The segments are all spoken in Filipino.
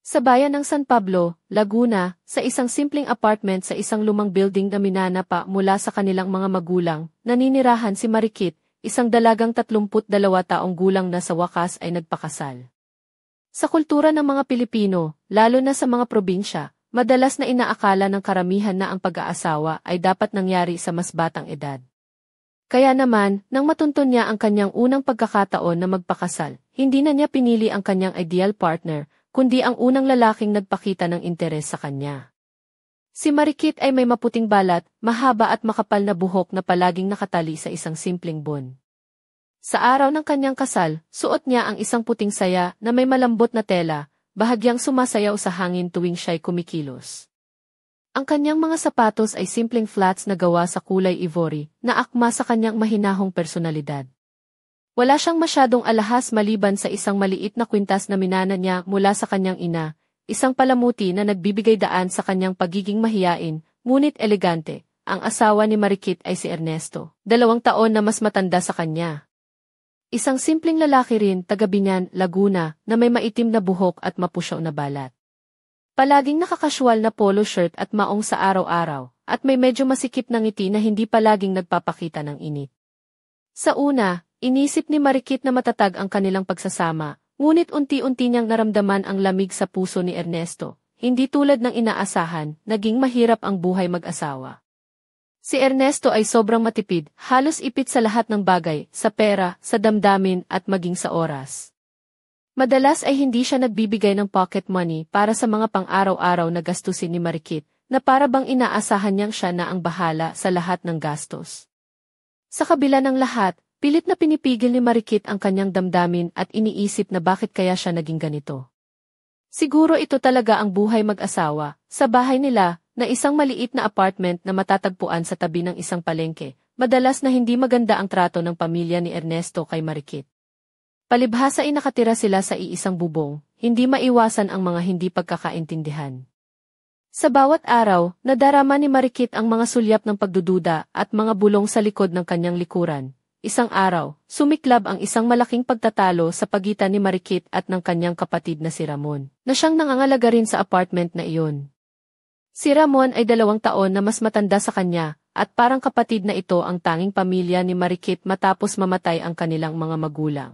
Sa bayan ng San Pablo, Laguna, sa isang simpleng apartment sa isang lumang building na minana pa mula sa kanilang mga magulang, naninirahan si Marikit, isang dalagang 32 taong gulang na sa wakas ay nagpakasal. Sa kultura ng mga Pilipino, lalo na sa mga probinsya, madalas na inaakala ng karamihan na ang pag-aasawa ay dapat nangyari sa mas batang edad. Kaya naman, nang matuntun niya ang kanyang unang pagkakataon na magpakasal, hindi na niya pinili ang kanyang ideal partner, kundi ang unang lalaking nagpakita ng interes sa kanya. Si Marikit ay may maputing balat, mahaba at makapal na buhok na palaging nakatali sa isang simpleng bun. Sa araw ng kanyang kasal, suot niya ang isang puting saya na may malambot na tela, bahagyang sumasayaw sa hangin tuwing siya'y kumikilos. Ang kanyang mga sapatos ay simpleng flats na gawa sa kulay ivory, na akma sa kanyang mahinahong personalidad. Wala siyang masyadong alahas maliban sa isang maliit na kwintas na minana niya mula sa kanyang ina, isang palamuti na nagbibigay daan sa kanyang pagiging mahiyain, ngunit elegante. Ang asawa ni Marikit ay si Ernesto, 2 taon na mas matanda sa kanya. Isang simpleng lalaki rin, taga Biñan, Laguna, na may maitim na buhok at mapusyaw na balat. Palaging nakakasual na polo shirt at maong sa araw-araw, at may medyo masikip na ngiti na hindi palaging nagpapakita ng init. Sa una, inisip ni Marikit na matatag ang kanilang pagsasama, ngunit unti-unti niyang naramdaman ang lamig sa puso ni Ernesto. Hindi tulad ng inaasahan, naging mahirap ang buhay mag-asawa. Si Ernesto ay sobrang matipid, halos ipit sa lahat ng bagay, sa pera, sa damdamin at maging sa oras. Madalas ay hindi siya nagbibigay ng pocket money para sa mga pang-araw-araw na gastusin ni Marikit, na para bang inaasahan niyang siya na ang bahala sa lahat ng gastos. Sa kabila ng lahat, pilit na pinipigil ni Marikit ang kanyang damdamin at iniisip na bakit kaya siya naging ganito. Siguro ito talaga ang buhay mag-asawa, sa bahay nila, na isang maliit na apartment na matatagpuan sa tabi ng isang palengke, madalas na hindi maganda ang trato ng pamilya ni Ernesto kay Marikit. Palibhasa ay nakatira sila sa iisang bubong, hindi maiwasan ang mga hindi pagkakaintindihan. Sa bawat araw, nadarama ni Marikit ang mga sulyap ng pagdududa at mga bulong sa likod ng kanyang likuran. Isang araw, sumiklab ang isang malaking pagtatalo sa pagitan ni Marikit at ng kanyang kapatid na si Ramon, na siyang nangangalaga rin sa apartment na iyon. Si Ramon ay 2 taon na mas matanda sa kanya, at parang kapatid na ito ang tanging pamilya ni Marikit matapos mamatay ang kanilang mga magulang.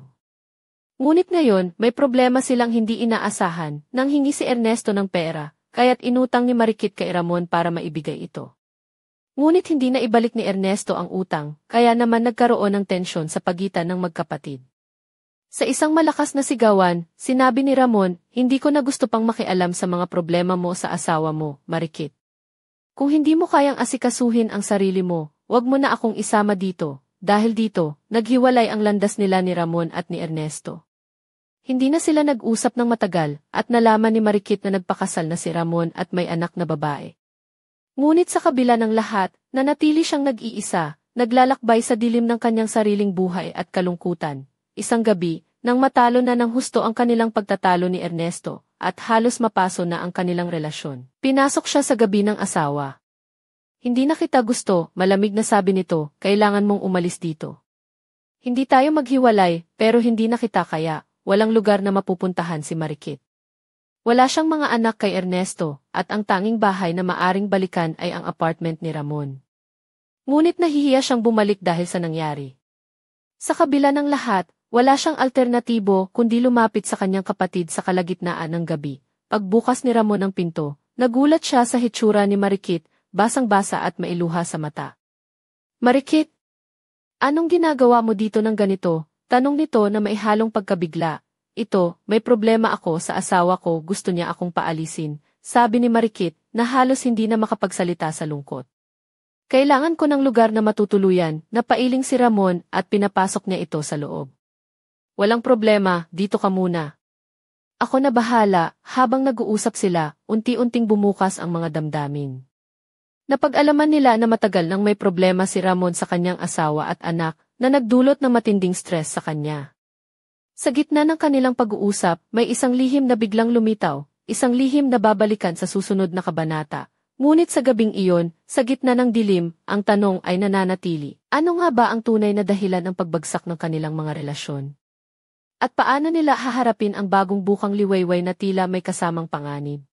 Ngunit ngayon, may problema silang hindi inaasahan, nang hingi si Ernesto ng pera, kaya't inutang ni Marikit kay Ramon para maibigay ito. Ngunit hindi na ibalik ni Ernesto ang utang, kaya naman nagkaroon ng tensyon sa pagitan ng magkapatid. Sa isang malakas na sigawan, sinabi ni Ramon, "Hindi ko na gusto pang makialam sa mga problema mo sa asawa mo, Marikit. Kung hindi mo kayang asikasuhin ang sarili mo, wag mo na akong isama dito." Dahil dito, naghiwalay ang landas nila ni Ramon at ni Ernesto. Hindi na sila nag-usap ng matagal, at nalaman ni Marikit na nagpakasal na si Ramon at may anak na babae. Ngunit sa kabila ng lahat, nanatili siyang nag-iisa, naglalakbay sa dilim ng kanyang sariling buhay at kalungkutan. Isang gabi, nang matalo na ng husto ang kanilang pagtatalo ni Ernesto, at halos mapaso na ang kanilang relasyon, pinasok siya sa gabi ng asawa. "Hindi na kita gusto," malamig na sabi nito, "kailangan mong umalis dito. Hindi tayo maghiwalay, pero hindi na kita kaya." Walang lugar na mapupuntahan si Marikit. Wala siyang mga anak kay Ernesto, at ang tanging bahay na maaring balikan ay ang apartment ni Ramon. Ngunit nahihiya siyang bumalik dahil sa nangyari. Sa kabila ng lahat, wala siyang alternatibo kundi lumapit sa kanyang kapatid sa kalagitnaan ng gabi. Pagbukas ni Ramon ng pinto, nagulat siya sa hitsura ni Marikit, basang-basa at mailuha sa mata. "Marikit, anong ginagawa mo dito ng ganito?" Tanong nito na may halong pagkabigla. "Ito, may problema ako sa asawa ko, gusto niya akong paalisin," sabi ni Marikit, na halos hindi na makapagsalita sa lungkot. "Kailangan ko ng lugar na matutuluyan," napailing si Ramon at pinapasok niya ito sa loob. "Walang problema, dito ka muna. Ako na bahala." Habang nag-uusap sila, unti-unting bumukas ang mga damdamin. Napag-alaman nila na matagal nang may problema si Ramon sa kanyang asawa at anak, na nagdulot ng matinding stress sa kanya. Sa gitna ng kanilang pag-uusap, may isang lihim na biglang lumitaw, isang lihim na babalikan sa susunod na kabanata. Ngunit sa gabing iyon, sa gitna ng dilim, ang tanong ay nananatili. Ano nga ba ang tunay na dahilan ng pagbagsak ng kanilang mga relasyon? At paano nila haharapin ang bagong bukang liwayway na tila may kasamang panganib?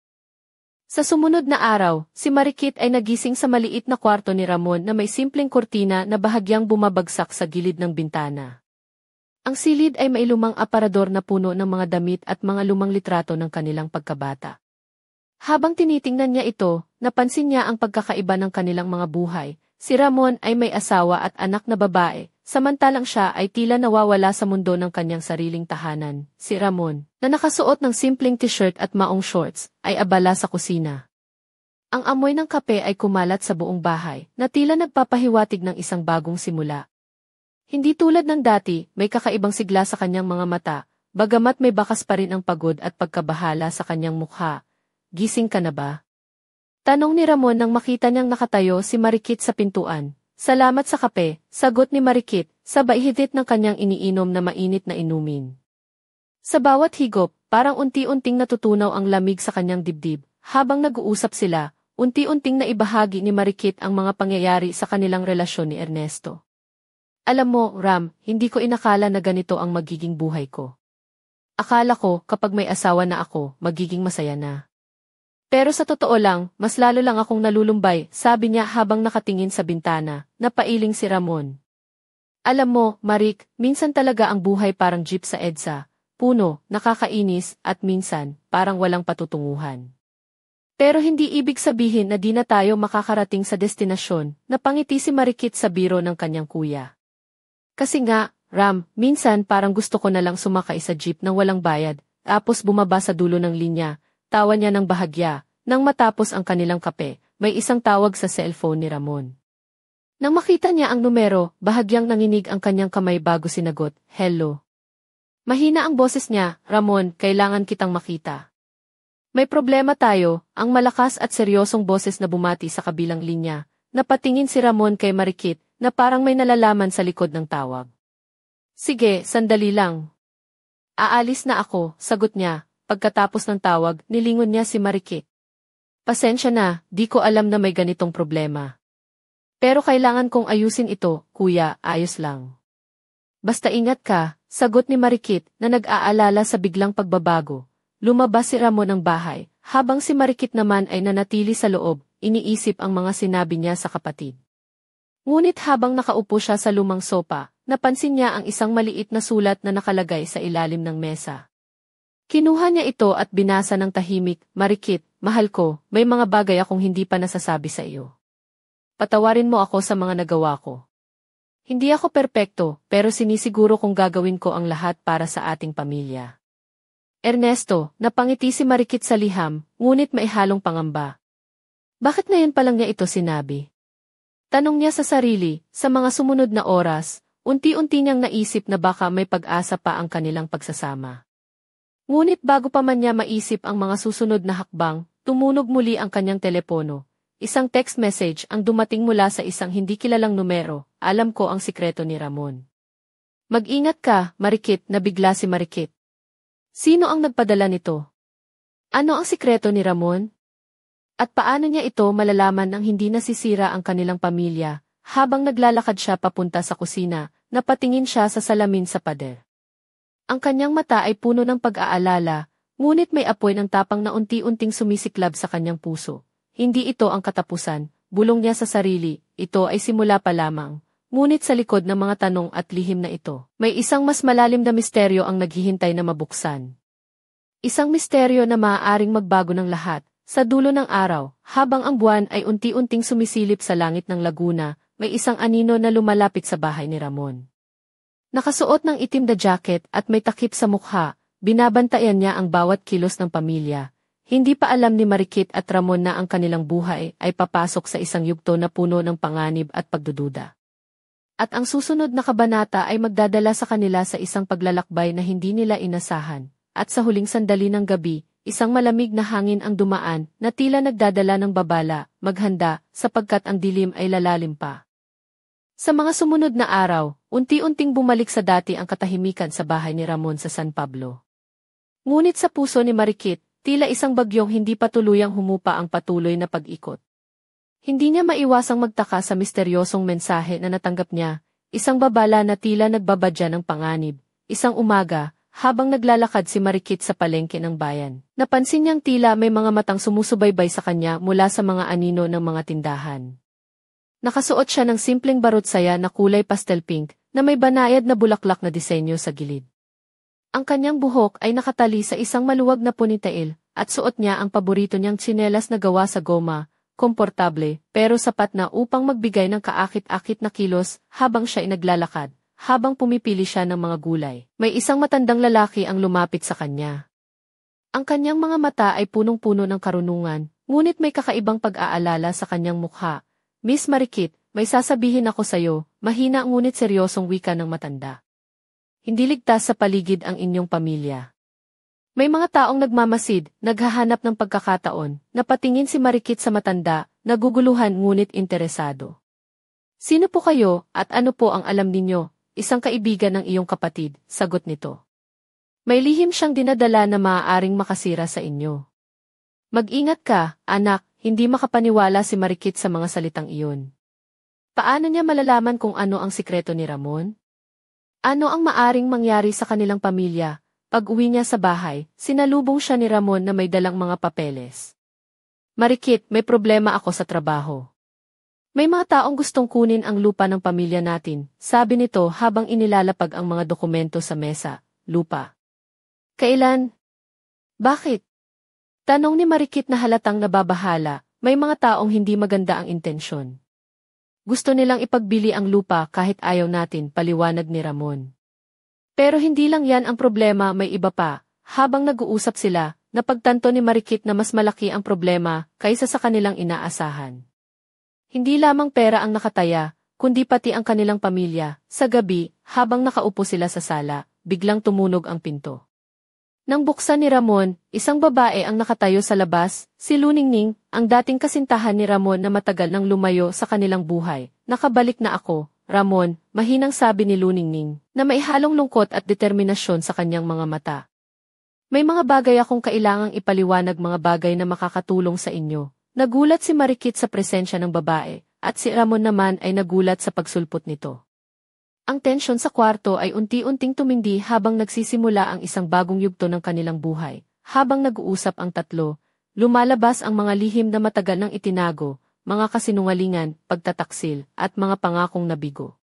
Sa sumunod na araw, si Marikit ay nagising sa maliit na kwarto ni Ramon na may simpleng kurtina na bahagyang bumabagsak sa gilid ng bintana. Ang silid ay may lumang aparador na puno ng mga damit at mga lumang litrato ng kanilang pagkabata. Habang tinitingnan niya ito, napansin niya ang pagkakaiba ng kanilang mga buhay. Si Ramon ay may asawa at anak na babae, samantalang siya ay tila nawawala sa mundo ng kanyang sariling tahanan. Si Ramon, na nakasuot ng simpleng t-shirt at maong shorts, ay abala sa kusina. Ang amoy ng kape ay kumalat sa buong bahay, na tila nagpapahiwatig ng isang bagong simula. Hindi tulad ng dati, may kakaibang sigla sa kanyang mga mata, bagamat may bakas pa rin ang pagod at pagkabahala sa kanyang mukha. Gising ka na ba? Tanong ni Ramon nang makita niyang nakatayo si Marikit sa pintuan. Salamat sa kape, sagot ni Marikit, sabay hidit ng kanyang iniinom na mainit na inumin. Sa bawat higop, parang unti-unting natutunaw ang lamig sa kanyang dibdib. Habang nag-uusap sila, unti-unting naibahagi ni Marikit ang mga pangyayari sa kanilang relasyon ni Ernesto. Alam mo, Ram, hindi ko inakala na ganito ang magiging buhay ko. Akala ko, kapag may asawa na ako, magiging masaya na. Pero sa totoo lang, mas lalo lang akong nalulumbay, sabi niya habang nakatingin sa bintana, napailing si Ramon. Alam mo, Marik, minsan talaga ang buhay parang jeep sa EDSA, puno, nakakainis, at minsan, parang walang patutunguhan. Pero hindi ibig sabihin na di na tayo makakarating sa destinasyon, napangiti si Marikit sa biro ng kanyang kuya. Kasi nga, Ram, minsan parang gusto ko na lang sumakay sa jeep nang walang bayad, tapos bumaba sa dulo ng linya. Tawa niya ng bahagya, nang matapos ang kanilang kape, may isang tawag sa cellphone ni Ramon. Nang makita niya ang numero, bahagyang nanginig ang kanyang kamay bago sinagot, "Hello." Mahina ang boses niya, "Ramon, kailangan kitang makita." May problema tayo, ang malakas at seryosong boses na bumati sa kabilang linya. Napatingin si Ramon kay Marikit, na parang may nalalaman sa likod ng tawag. "Sige, sandali lang. Aalis na ako," sagot niya. Pagkatapos ng tawag, nilingon niya si Marikit. "Pasensya na, di ko alam na may ganitong problema. Pero kailangan kong ayusin ito, kuya, ayos lang." "Basta ingat ka," sagot ni Marikit na nag-aalala sa biglang pagbabago. Lumabas si Ramon ng bahay, habang si Marikit naman ay nanatili sa loob, iniisip ang mga sinabi niya sa kapatid. Ngunit habang nakaupo siya sa lumang sopa, napansin niya ang isang maliit na sulat na nakalagay sa ilalim ng mesa. Kinuha niya ito at binasa ng tahimik, "Marikit, mahal ko, may mga bagay akong hindi pa nasasabi sa iyo. Patawarin mo ako sa mga nagawa ko. Hindi ako perpekto, pero sinisiguro kong gagawin ko ang lahat para sa ating pamilya." Ernesto, napangiti si Marikit sa liham, ngunit may halong pangamba. Bakit ngayon pa lang niya ito sinabi? Tanong niya sa sarili, sa mga sumunod na oras, unti-unti niyang naisip na baka may pag-asa pa ang kanilang pagsasama. Ngunit bago pa man niya maisip ang mga susunod na hakbang, tumunog muli ang kanyang telepono. Isang text message ang dumating mula sa isang hindi kilalang numero, "Alam ko ang sikreto ni Ramon." "Mag-ingat ka, Marikit," nabigla si Marikit. Sino ang nagpadala nito? Ano ang sikreto ni Ramon? At paano niya ito malalaman nang hindi nasisira ang kanilang pamilya? Habang naglalakad siya papunta sa kusina, napatingin siya sa salamin sa pader. Ang kanyang mata ay puno ng pag-aalala, ngunit may apoy ng tapang na unti-unting sumisiklab sa kanyang puso. Hindi ito ang katapusan, bulong niya sa sarili, ito ay simula pa lamang. Ngunit sa likod ng mga tanong at lihim na ito, may isang mas malalim na misteryo ang naghihintay na mabuksan. Isang misteryo na maaaring magbago ng lahat. Sa dulo ng araw, habang ang buwan ay unti-unting sumisilip sa langit ng Laguna, may isang anino na lumalapit sa bahay ni Ramon. Nakasuot ng itim na jacket at may takip sa mukha, binabantayan niya ang bawat kilos ng pamilya. Hindi pa alam ni Marikit at Ramon na ang kanilang buhay ay papasok sa isang yugto na puno ng panganib at pagdududa. At ang susunod na kabanata ay magdadala sa kanila sa isang paglalakbay na hindi nila inasahan. At sa huling sandali ng gabi, isang malamig na hangin ang dumaan na tila nagdadala ng babala, maghanda, sapagkat ang dilim ay lalalim pa. Sa mga sumunod na araw, unti-unting bumalik sa dati ang katahimikan sa bahay ni Ramon sa San Pablo. Ngunit sa puso ni Marikit, tila isang bagyong hindi pa tuluyang humupa ang patuloy na pag-ikot. Hindi niya maiwasang magtaka sa misteryosong mensahe na natanggap niya, isang babala na tila nagbabadya ng panganib. Isang umaga, habang naglalakad si Marikit sa palengke ng bayan. Napansin niyang tila may mga matang sumusubaybay sa kanya mula sa mga anino ng mga tindahan. Nakasuot siya ng simpleng barutsaya na kulay pastel pink na may banayad na bulaklak na disenyo sa gilid. Ang kanyang buhok ay nakatali sa isang maluwag na ponytail at suot niya ang paborito niyang tsinelas na gawa sa goma, komportable pero sapat na upang magbigay ng kaakit-akit na kilos habang siya ay naglalakad, habang pumipili siya ng mga gulay. May isang matandang lalaki ang lumapit sa kanya. Ang kanyang mga mata ay punong-puno ng karunungan, ngunit may kakaibang pag-aalala sa kanyang mukha. Miss Marikit, may sasabihin ako sa'yo, mahina ngunit seryosong wika ng matanda. Hindi ligtas sa paligid ang inyong pamilya. May mga taong nagmamasid, naghahanap ng pagkakataon, napatingin si Marikit sa matanda, naguguluhan ngunit interesado. Sino po kayo at ano po ang alam ninyo? Isang kaibigan ng iyong kapatid, sagot nito. May lihim siyang dinadala na maaaring makasira sa inyo. Mag-ingat ka, anak, hindi makapaniwala si Marikit sa mga salitang iyon. Paano niya malalaman kung ano ang sikreto ni Ramon? Ano ang maaring mangyari sa kanilang pamilya? Pag-uwi niya sa bahay, sinalubong siya ni Ramon na may dalang mga papeles. Marikit, may problema ako sa trabaho. May mga taong gustong kunin ang lupa ng pamilya natin, sabi nito habang inilalapag ang mga dokumento sa mesa. Lupa. Kailan? Bakit? Tanong ni Marikit na halatang nababahala, may mga taong hindi maganda ang intensyon. Gusto nilang ipagbili ang lupa kahit ayaw natin, paliwanag ni Ramon. Pero hindi lang yan ang problema, may iba pa. Habang nag-uusap sila, napagtanto ni Marikit na mas malaki ang problema kaysa sa kanilang inaasahan. Hindi lamang pera ang nakataya, kundi pati ang kanilang pamilya. Sa gabi, habang nakaupo sila sa sala, biglang tumunog ang pinto. Nang buksan ni Ramon, isang babae ang nakatayo sa labas, si Luningning, ang dating kasintahan ni Ramon na matagal nang lumayo sa kanilang buhay. Nakabalik na ako, Ramon, mahinang sabi ni Luningning, na may halong lungkot at determinasyon sa kanyang mga mata. May mga bagay akong kailangang ipaliwanag, mga bagay na makakatulong sa inyo. Nagulat si Marikit sa presensya ng babae, at si Ramon naman ay nagulat sa pagsulpot nito. Ang tensyon sa kwarto ay unti-unting tumindi habang nagsisimula ang isang bagong yugto ng kanilang buhay. Habang nag-uusap ang tatlo, lumalabas ang mga lihim na matagal nang itinago, mga kasinungalingan, pagtataksil, at mga pangakong nabigo.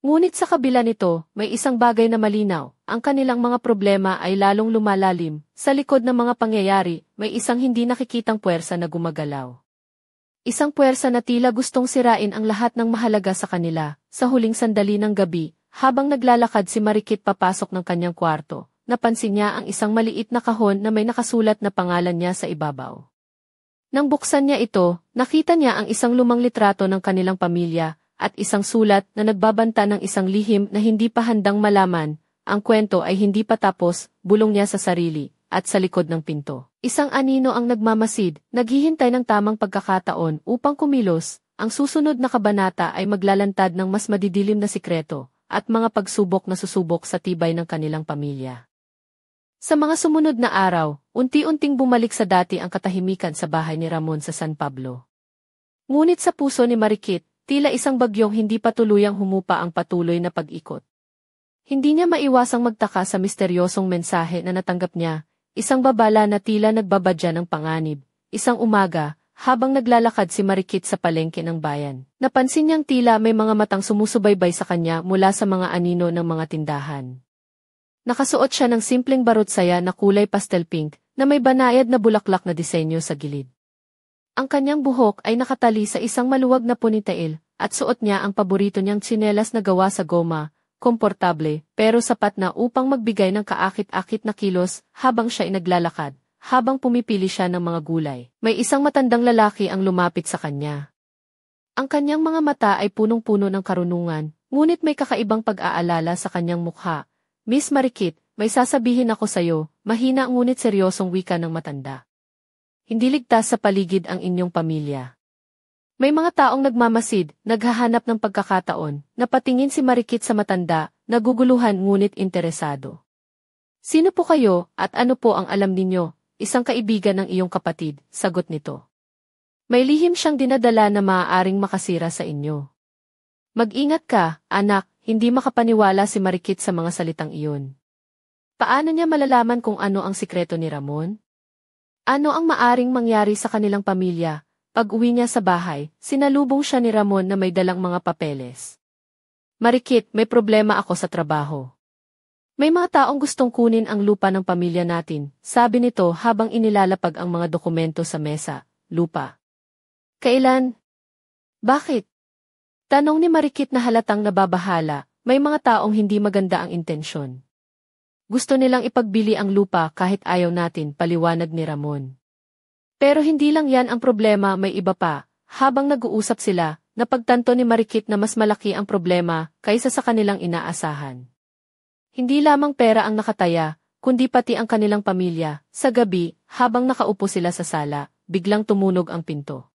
Ngunit sa kabila nito, may isang bagay na malinaw, ang kanilang mga problema ay lalong lumalalim. Sa likod ng mga pangyayari, may isang hindi nakikitang puwersa na gumagalaw. Isang puwersa na tila gustong sirain ang lahat ng mahalaga sa kanila. Sa huling sandali ng gabi, habang naglalakad si Marikit papasok ng kanyang kwarto, napansin niya ang isang maliit na kahon na may nakasulat na pangalan niya sa ibabaw. Nang buksan niya ito, nakita niya ang isang lumang litrato ng kanilang pamilya at isang sulat na nagbabanta ng isang lihim na hindi pa handang malaman. Ang kwento ay hindi pa tapos, bulong niya sa sarili, at sa likod ng pinto. Isang anino ang nagmamasid, naghihintay ng tamang pagkakataon upang kumilos. Ang susunod na kabanata ay maglalantad ng mas madidilim na sikreto at mga pagsubok na susubok sa tibay ng kanilang pamilya. Sa mga sumunod na araw, unti-unting bumalik sa dati ang katahimikan sa bahay ni Ramon sa San Pablo. Ngunit sa puso ni Marikit, tila isang bagyong hindi pa tuluyang humupa ang patuloy na pag-ikot. Hindi niya maiwasang magtaka sa misteryosong mensahe na natanggap niya, isang babala na tila nagbabadya ng panganib. Isang umaga, habang naglalakad si Marikit sa palengke ng bayan, napansin niyang tila may mga matang sumusubaybay sa kanya mula sa mga anino ng mga tindahan. Nakasuot siya ng simpleng barutsaya na kulay pastel pink na may banayad na bulaklak na disenyo sa gilid. Ang kanyang buhok ay nakatali sa isang maluwag na ponytail at suot niya ang paborito niyang tsinelas na gawa sa goma, komportable pero sapat na upang magbigay ng kaakit-akit na kilos habang siya ay naglalakad. Habang pumipili siya ng mga gulay, may isang matandang lalaki ang lumapit sa kanya. Ang kanyang mga mata ay punong-puno ng karunungan, ngunit may kakaibang pag-aalala sa kanyang mukha. Miss Marikit, may sasabihin ako sa'yo, mahina ngunit seryosong wika ng matanda. Hindi ligtas sa paligid ang inyong pamilya. May mga taong nagmamasid, naghahanap ng pagkakataon, napatingin si Marikit sa matanda, naguguluhan ngunit interesado. Sino po kayo at ano po ang alam ninyo? Isang kaibigan ng iyong kapatid, sagot nito. May lihim siyang dinadala na maaaring makasira sa inyo. Mag-ingat ka, anak, hindi makapaniwala si Marikit sa mga salitang iyon. Paano niya malalaman kung ano ang sikreto ni Ramon? Ano ang maaring mangyari sa kanilang pamilya? Pag-uwi niya sa bahay, sinalubong siya ni Ramon na may dalang mga papeles. Marikit, may problema ako sa trabaho. May mga taong gustong kunin ang lupa ng pamilya natin, sabi nito habang inilalapag ang mga dokumento sa mesa. Lupa. Kailan? Bakit? Tanong ni Marikit na halatang nababahala, may mga taong hindi maganda ang intensyon. Gusto nilang ipagbili ang lupa kahit ayaw natin, paliwanag ni Ramon. Pero hindi lang yan ang problema, may iba pa. Habang nag-uusap sila, napagtanto ni Marikit na mas malaki ang problema kaysa sa kanilang inaasahan. Hindi lamang pera ang nakataya, kundi pati ang kanilang pamilya. Sa gabi, habang nakaupo sila sa sala, biglang tumunog ang pinto.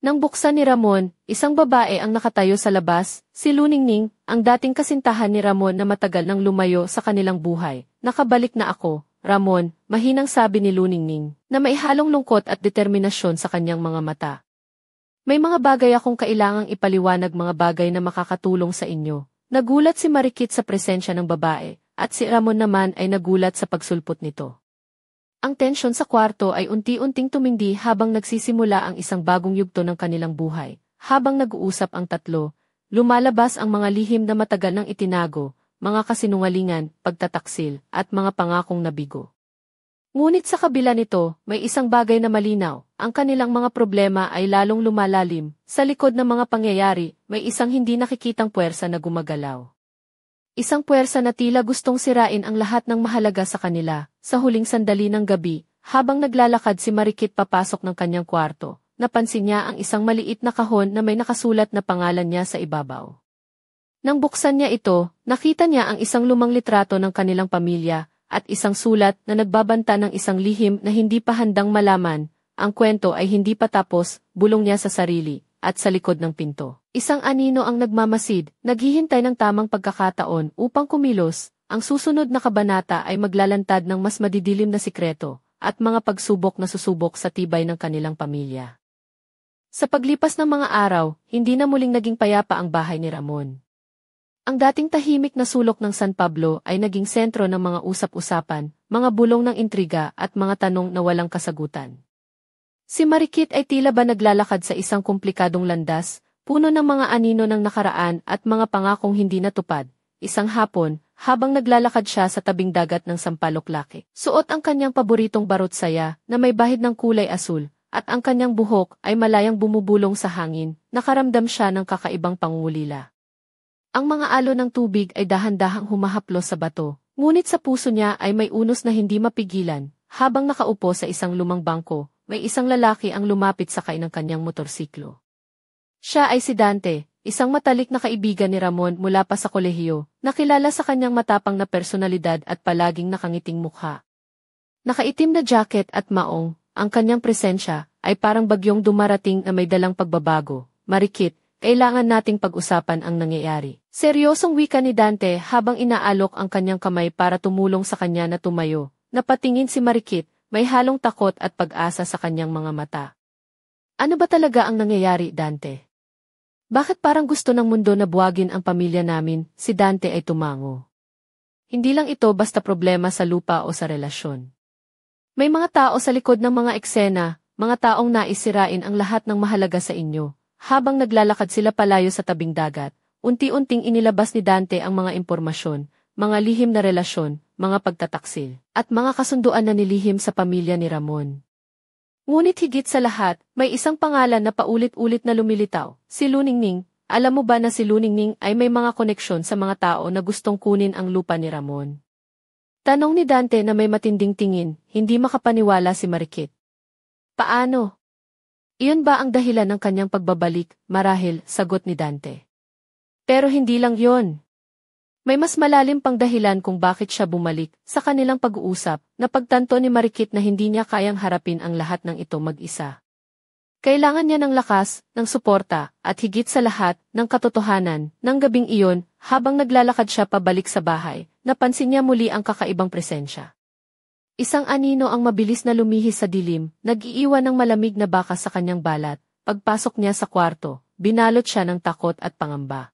Nang buksan ni Ramon, isang babae ang nakatayo sa labas, si Luningning, ang dating kasintahan ni Ramon na matagal nang lumayo sa kanilang buhay. Nakabalik na ako, Ramon, mahinang sabi ni Luningning, na may halong lungkot at determinasyon sa kanyang mga mata. May mga bagay akong kailangang ipaliwanag, mga bagay na makakatulong sa inyo. Nagulat si Marikit sa presensya ng babae, at si Ramon naman ay nagulat sa pagsulpot nito. Ang tensyon sa kwarto ay unti-unting tumindi habang nagsisimula ang isang bagong yugto ng kanilang buhay. Habang nag-uusap ang tatlo, lumalabas ang mga lihim na matagal nang itinago, mga kasinungalingan, pagtataksil, at mga pangakong nabigo. Ngunit sa kabila nito, may isang bagay na malinaw, ang kanilang mga problema ay lalong lumalalim. Sa likod ng mga pangyayari, may isang hindi nakikitang puwersa na gumagalaw. Isang puwersa na tila gustong sirain ang lahat ng mahalaga sa kanila. Sa huling sandali ng gabi, habang naglalakad si Marikit papasok ng kanyang kwarto, napansin niya ang isang maliit na kahon na may nakasulat na pangalan niya sa ibabaw. Nang buksan niya ito, nakita niya ang isang lumang litrato ng kanilang pamilya at isang sulat na nagbabanta ng isang lihim na hindi pa handang malaman. Ang kwento ay hindi pa tapos, bulong niya sa sarili, at sa likod ng pinto. Isang anino ang nagmamasid, naghihintay ng tamang pagkakataon upang kumilos. Ang susunod na kabanata ay maglalantad ng mas madidilim na sikreto at mga pagsubok na susubok sa tibay ng kanilang pamilya. Sa paglipas ng mga araw, hindi na muling naging payapa ang bahay ni Ramon. Ang dating tahimik na sulok ng San Pablo ay naging sentro ng mga usap-usapan, mga bulong ng intriga at mga tanong na walang kasagutan. Si Marikit ay tila ba naglalakad sa isang komplikadong landas, puno ng mga anino ng nakaraan at mga pangakong hindi natupad. Isang hapon, habang naglalakad siya sa tabing dagat ng Sampaloc Lake, suot ang kanyang paboritong barot saya na may bahid ng kulay asul, at ang kanyang buhok ay malayang bumubulong sa hangin, nakaramdam siya ng kakaibang pangungulila. Ang mga alon ng tubig ay dahan-dahang humahaplos sa bato, ngunit sa puso niya ay may unos na hindi mapigilan. Habang nakaupo sa isang lumang bangko, may isang lalaki ang lumapit sakay ng kanyang motorsiklo. Siya ay si Dante, isang matalik na kaibigan ni Ramon mula pa sa kolehiyo, nakilala sa kanyang matapang na personalidad at palaging nakangiting mukha. Nakaitim na jacket at maong, ang kanyang presensya ay parang bagyong dumarating na may dalang pagbabago. Marikit, kailangan nating pag-usapan ang nangyayari. Seryosong wika ni Dante habang inaalok ang kanyang kamay para tumulong sa kanya na tumayo. Napatingin si Marikit, may halong takot at pag-asa sa kanyang mga mata. Ano ba talaga ang nangyayari, Dante? Bakit parang gusto ng mundo na buwagin ang pamilya namin? Si Dante ay tumango. Hindi lang ito basta problema sa lupa o sa relasyon. May mga tao sa likod ng mga eksena, mga taong naisirain ang lahat ng mahalaga sa inyo. Habang naglalakad sila palayo sa tabing dagat, unti-unting inilabas ni Dante ang mga impormasyon, mga lihim na relasyon, mga pagtataksil, at mga kasunduan na nilihim sa pamilya ni Ramon. Ngunit higit sa lahat, may isang pangalan na paulit-ulit na lumilitaw, si Luningning. Alam mo ba na si Luningning ay may mga koneksyon sa mga tao na gustong kunin ang lupa ni Ramon? Tanong ni Dante na may matinding tingin, hindi makapaniwala si Marikit. Paano? Iyon ba ang dahilan ng kanyang pagbabalik? Marahil, sagot ni Dante. Pero hindi lang yon. May mas malalim pang dahilan kung bakit siya bumalik. Sa kanilang pag-uusap, napagtanto ni Marikit na hindi niya kayang harapin ang lahat ng ito mag-isa. Kailangan niya ng lakas, ng suporta, at higit sa lahat, ng katotohanan. Nang gabing iyon, habang naglalakad siya pabalik sa bahay, napansin niya muli ang kakaibang presensya. Isang anino ang mabilis na lumihis sa dilim, nag-iiwan ng malamig na bakas sa kanyang balat. Pagpasok niya sa kwarto, binalot siya ng takot at pangamba.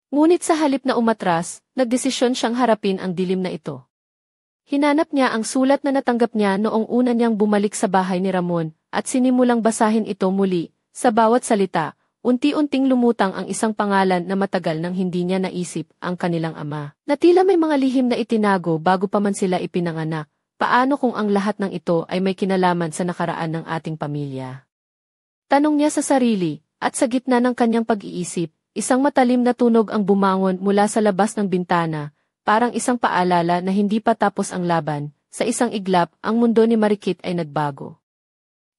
Ngunit sa halip na umatras, nagdesisyon siyang harapin ang dilim na ito. Hinanap niya ang sulat na natanggap niya noong una niyang bumalik sa bahay ni Ramon, at sinimulang basahin ito muli. Sa bawat salita, unti-unting lumutang ang isang pangalan na matagal nang hindi niya naisip, ang kanilang ama. Na tila may mga lihim na itinago bago pa man sila ipinanganak. Paano kung ang lahat ng ito ay may kinalaman sa nakaraan ng ating pamilya? Tanong niya sa sarili, at sa gitna ng kanyang pag-iisip, isang matalim na tunog ang bumangon mula sa labas ng bintana, parang isang paalala na hindi pa tapos ang laban. Sa isang iglap, ang mundo ni Marikit ay nagbago.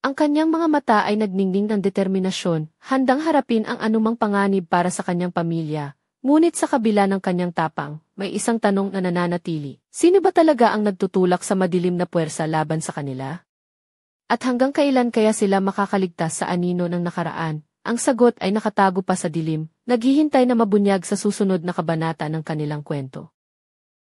Ang kanyang mga mata ay nagningning ng determinasyon, handang harapin ang anumang panganib para sa kanyang pamilya. Ngunit sa kabila ng kanyang tapang, may isang tanong na nananatili. Sino ba talaga ang nagtutulak sa madilim na puwersa laban sa kanila? At hanggang kailan kaya sila makakaligtas sa anino ng nakaraan? Ang sagot ay nakatago pa sa dilim, naghihintay na mabunyag sa susunod na kabanata ng kanilang kwento.